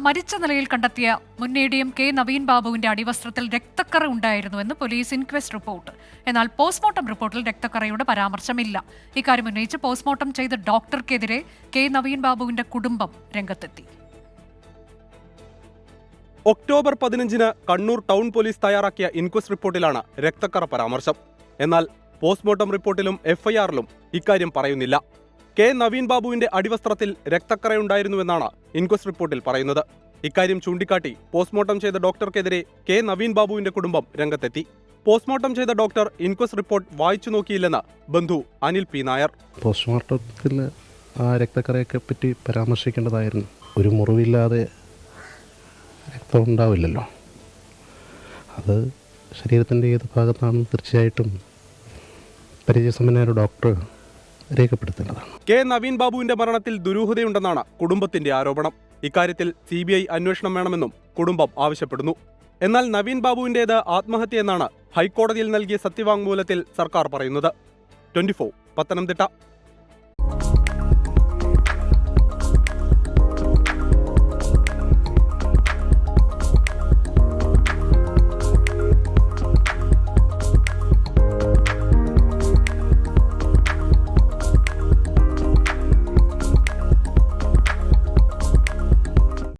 മരിച്ച നിലയിൽ കണ്ടെത്തിയ മുൻ ADM കെ നവീൻ ബാബുവിന്റെ അടിവസ്ത്രത്തിൽ രക്തക്കറ ഉണ്ടായിരുന്നുവെന്ന് പോലീസ് ഇൻക്വസ്റ്റ് റിപ്പോർട്ട്. എന്നാൽ പോസ്റ്റ്മോർട്ടം റിപ്പോർട്ടിൽ രക്തക്കറയുടെ പരാമർശമില്ല. ഇക്കാര്യം ഉന്നയിച്ച് പോസ്റ്റ്മോർട്ടം ചെയ്ത ഡോക്ടർക്കെതിരെ കെ നവീൻ ബാബുവിന്റെ കുടുംബം രംഗത്തെത്തി. ഒക്ടോബർ 15-ന് കണ്ണൂർ ടൗൺ പോലീസ് തയ്യാറാക്കിയ ഇൻക്വസ്റ്റ് റിപ്പോർട്ടിലാണ് രക്തക്കറ പരാമർശം. എന്നാൽ പോസ്റ്റ്മോർട്ടം റിപ്പോർട്ടിലും FIR-ലും ഇക്കാര്യം പറയുന്നില്ല. കെ നവീൻ ബാബുവിന്റെ അടിവസ്ത്രത്തിൽ രക്തക്കറയുണ്ടായിരുന്നുവെന്നാണ് ഇൻക്വസ്റ്റ് റിപ്പോർട്ടിൽ പറയുന്നത്. ഇക്കാര്യം ചൂണ്ടിക്കാട്ടി പോസ്റ്റ്മോർട്ടം ചെയ്ത ഡോക്ടർക്കെതിരെ കെ നവീൻ ബാബുവിന്റെ കുടുംബം രംഗത്തെത്തി. പോസ്റ്റ്മോർട്ടം ചെയ്ത ഡോക്ടർ ഇൻക്വസ്റ്റ് റിപ്പോർട്ട് വായിച്ചു നോക്കിയില്ലെന്ന് ബന്ധു അനിൽ പി നായർ. പോസ്റ്റ്മോർട്ടത്തിൽ ആ രക്തക്കറയൊക്കെ പറ്റി പരാമർശിക്കേണ്ടതായിരുന്നു. ഒരു മുറിവില്ലാതെ രക്തം ഉണ്ടാവില്ലല്ലോ. അത് ശരീരത്തിൻ്റെ ഏത് ഭാഗത്താണെന്ന് തീർച്ചയായിട്ടും പരിചയസമ്പന്നനായ ഡോക്ടർ രേഖപ്പെടുത്തേണ്ടതാണ്. കെ നവീൻ ബാബുവിന്റെ മരണത്തിൽ ദുരൂഹതയുണ്ടെന്നാണ് കുടുംബത്തിന്റെ ആരോപണം. ഇക്കാര്യത്തിൽ CBI അന്വേഷണം വേണമെന്നും കുടുംബം ആവശ്യപ്പെടുന്നു. എന്നാൽ നവീൻ ബാബുവിന്റേത് ആത്മഹത്യയെന്നാണ് ഹൈക്കോടതിയിൽ നൽകിയ സത്യവാങ്മൂലത്തിൽ സർക്കാർ പറയുന്നത്. 24 പത്തനംതിട്ട.